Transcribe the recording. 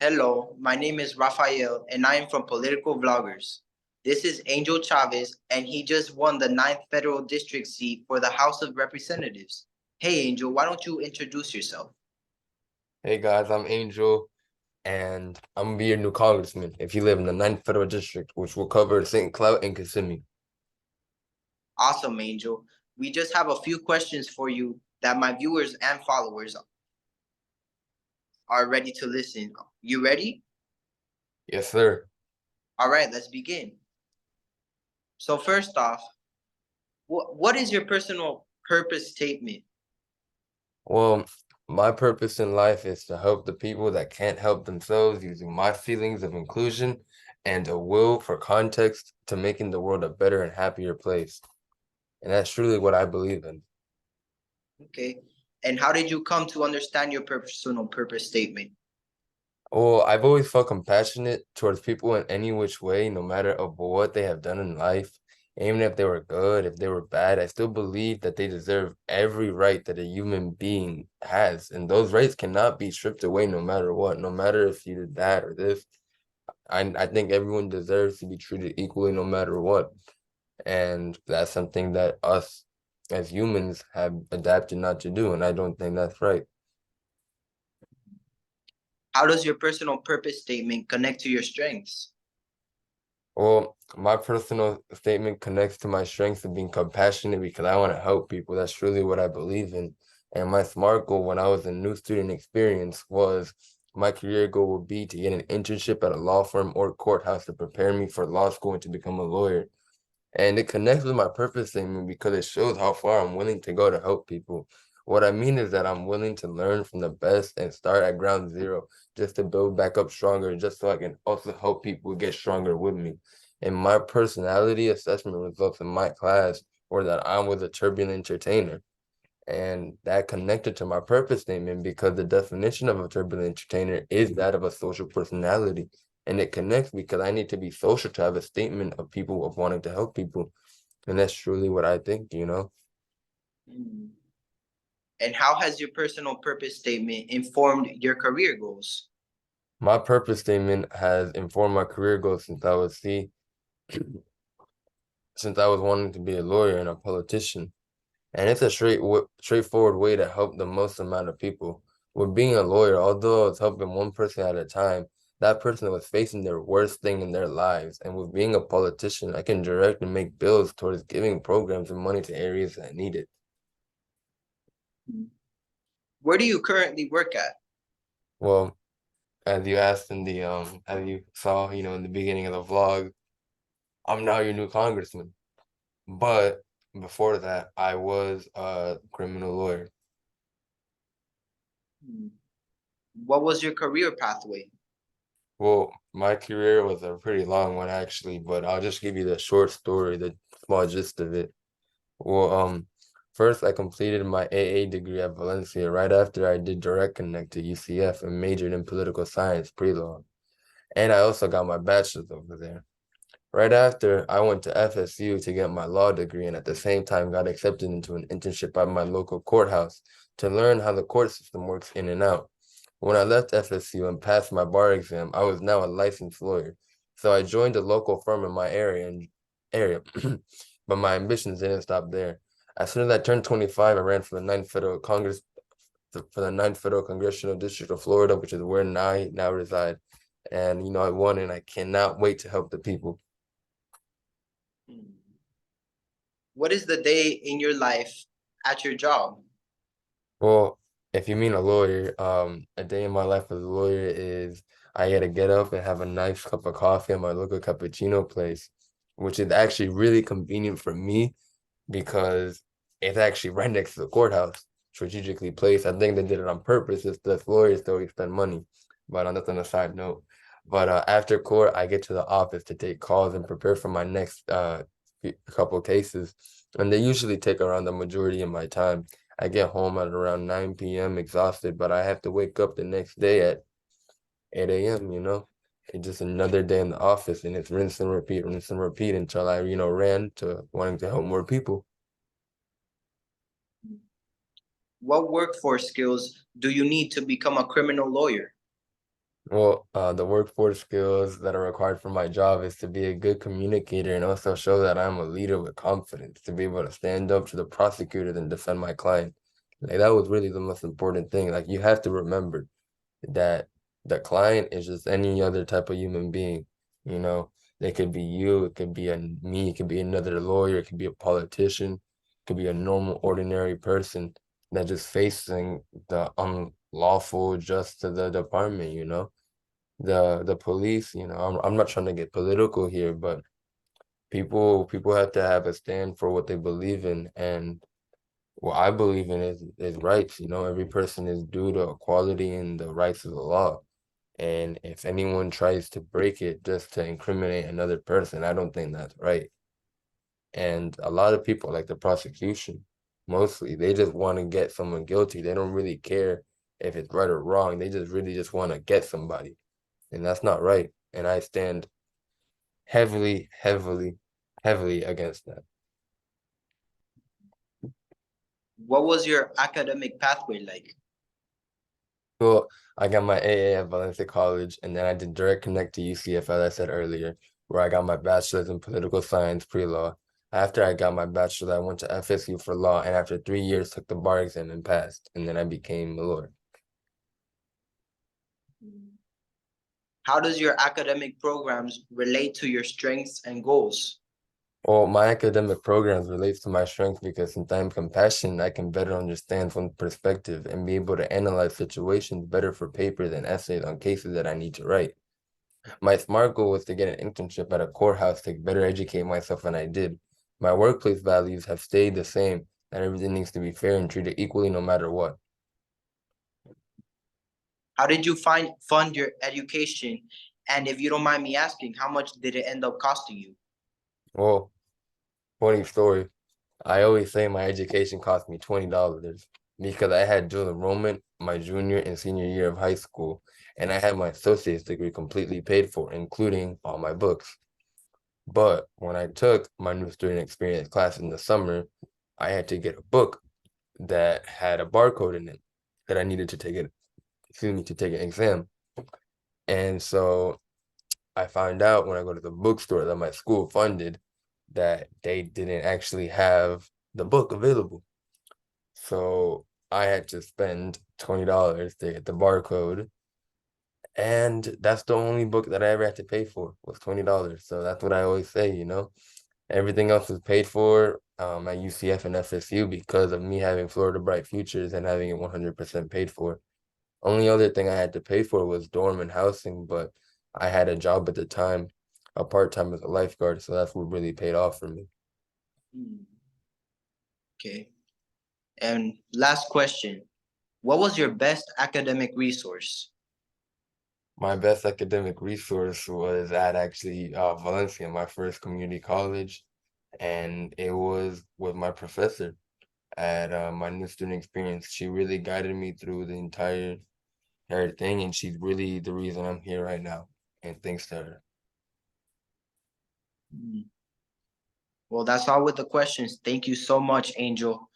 Hello, my name is Rafael and I am from Political Vloggers. This is Angel Chavez and he just won the ninth federal district seat for the House of Representatives. Hey Angel, why don't you introduce yourself? Hey guys, I'm Angel, and I'm gonna be your new congressman if you live in the ninth federal district, which will cover St. Cloud and Kissimmee. Awesome, Angel. We just have a few questions for you that my viewers and followers are ready to listen. You ready? Yes, sir. All right, let's begin. So first off, what is your personal purpose statement? Well, my purpose in life is to help the people that can't help themselves using my feelings of inclusion and a will for context to making the world a better and happier place. And that's truly what I believe in. Okay. And how did you come to understand your personal purpose statement? Well, I've always felt compassionate towards people in any which way, no matter of what they have done in life. Even if they were good, if they were bad, I still believe that they deserve every right that a human being has. And those rights cannot be stripped away no matter what, no matter if you did that or this. I think everyone deserves to be treated equally no matter what. And that's something that us as humans have adapted not to do, and I don't think that's right. How does your personal purpose statement connect to your strengths? Well, my personal statement connects to my strengths of being compassionate because I want to help people. That's really what I believe in. And my SMART goal when I was in new student experience was my career goal would be to get an internship at a law firm or courthouse to prepare me for law school and to become a lawyer. And it connects with my purpose statement because it shows how far I'm willing to go to help people. What I mean is that I'm willing to learn from the best and start at ground zero just to build back up stronger, just so I can also help people get stronger with me. And my personality assessment results in my class were that I was a turbulent entertainer. And that connected to my purpose statement because the definition of a turbulent entertainer is that of a social personality. And it connects because I need to be social to have a statement of people of wanting to help people. And that's truly what I think, you know. Mm. And how has your personal purpose statement informed your career goals? My purpose statement has informed my career goals since I was wanting to be a lawyer and a politician. And it's a straightforward way to help the most amount of people. With being a lawyer, although it's helping one person at a time, that person was facing their worst thing in their lives. And with being a politician, I can direct and make bills towards giving programs and money to areas that need it. Where do you currently work at? Well, as you asked in the as you saw, in the beginning of the vlog, I'm now your new congressman. But before that, I was a criminal lawyer. Mm. What was your career pathway? Well, my career was a pretty long one actually, but I'll just give you the short story, the small gist of it. Well, first I completed my AA degree at Valencia right after I did Direct Connect to UCF and majored in political science pre-law. And I also got my bachelor's over there. Right after, I went to FSU to get my law degree and at the same time got accepted into an internship at my local courthouse to learn how the court system works in and out. When I left FSU and passed my bar exam, I was now a licensed lawyer. So I joined a local firm in my area. But my ambitions didn't stop there. As soon as I turned 25, I ran for the ninth federal congressional district of Florida, which is where I now reside. And I won and I cannot wait to help the people. Mm. What is the day in your life at your job? Well, if you mean a lawyer, a day in my life as a lawyer is I get to get up and have a nice cup of coffee at my local cappuccino place, which is actually really convenient for me because it's actually right next to the courthouse, strategically placed. I think they did it on purpose, just the lawyers so we spend money. But that's on a side note. But after court, I get to the office to take calls and prepare for my next couple cases, and they usually take around the majority of my time. I get home at around 9 p.m. exhausted, but I have to wake up the next day at 8 a.m., It's just another day in the office and it's rinse and repeat until I, ran to wanting to help more people. What workforce skills do you need to become a criminal lawyer? Well, the workforce skills that are required for my job is to be a good communicator and also show that I'm a leader with confidence, to be able to stand up to the prosecutor and defend my client. Like that was really the most important thing. Like you have to remember that the client is just any other type of human being. You know, they could be you, it could be me, it could be another lawyer, it could be a politician, it could be a normal, ordinary person that just facing the unlawful just to the department, you know. The police, you know, I'm not trying to get political here, but people have to have a stand for what they believe in, and what I believe in is rights. You know, every person is due to equality and the rights of the law. And if anyone tries to break it just to incriminate another person, I don't think that's right. And a lot of people, like the prosecution, mostly, they just want to get someone guilty. They don't really care if it's right or wrong. They just really just want to get somebody. And that's not right. And I stand heavily, heavily, heavily against that. What was your academic pathway like? Well, I got my AA at Valencia College, and then I did direct connect to UCF, as I said earlier, where I got my bachelor's in political science pre-law. After I got my bachelor's, I went to FSU for law, and after 3 years, took the bar exam and passed, and then I became a lawyer. How does your academic programs relate to your strengths and goals? Well, my academic programs relates to my strength because since I'm compassionate, I can better understand from perspective and be able to analyze situations better for papers and essays on cases that I need to write. My SMART goal was to get an internship at a courthouse to better educate myself, and I did. My workplace values have stayed the same, and everything needs to be fair and treated equally no matter what. How did you fund your education? And if you don't mind me asking, how much did it end up costing you? Well, funny story. I always say my education cost me $20 because I had dual enrollment my junior and senior year of high school, and I had my associate's degree completely paid for, including all my books. But when I took my new student experience class in the summer, I had to get a book that had a barcode in it that I needed to take it, excuse me, to take an exam. And so I found out when I go to the bookstore that my school funded that they didn't actually have the book available. So I had to spend $20 to get the barcode. And that's the only book that I ever had to pay for was $20. So that's what I always say, you know. Everything else was paid for at UCF and FSU because of me having Florida Bright Futures and having it 100% paid for. Only other thing I had to pay for was dorm and housing, but I had a job at the time, a part-time as a lifeguard, so that's what really paid off for me. Okay. And last question, what was your best academic resource? My best academic resource was at actually Valencia, my first community college, and it was with my professor at my new student experience. She really guided me through the entire thing, and she's really the reason I'm here right now. And thanks to her. Well, that's all with the questions. Thank you so much, Angel.